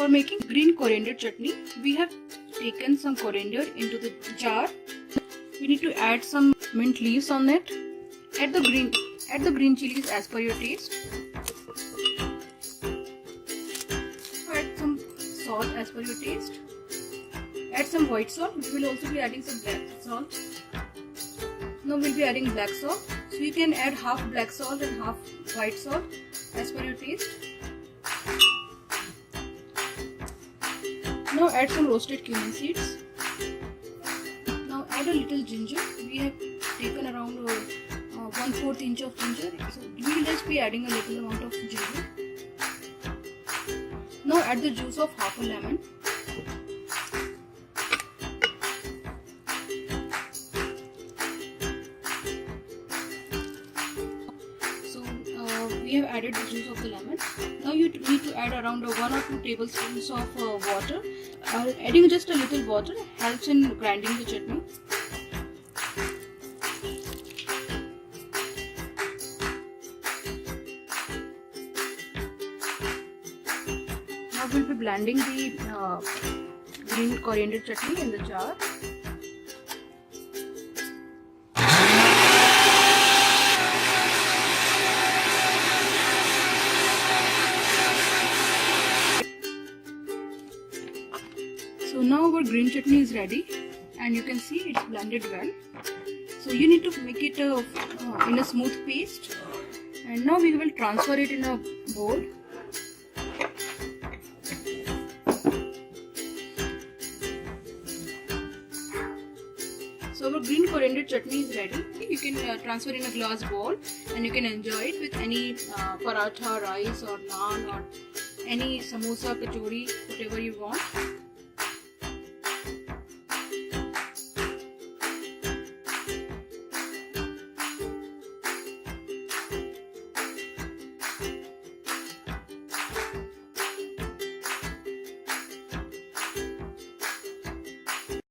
For making green coriander chutney, we have taken some coriander into the jar. We need to add some mint leaves on it. Add the green chilies as per your taste. Add some salt as per your taste. Add some white salt. We will also be adding some black salt. Now we'll be adding black salt. So you can add half black salt and half white salt as per your taste. Now add some roasted cumin seeds. Now add a little ginger. We have taken around 1/4 inch of ginger. So we will just be adding a little amount of ginger. Now add the juice of half a lemon. We have added the juice of the lemon. Now you need to add around 1 or 2 tablespoons of water. Adding just a little water helps in grinding the chutney. Now we'll be blending the green coriander chutney in the jar. So now our green chutney is ready, and you can see it's blended well. So you need to make it in a smooth paste, and now we will transfer it in a bowl. So our green coriander chutney is ready. You can transfer in a glass bowl, and you can enjoy it with any paratha, rice or naan or any samosa, kachori, whatever you want.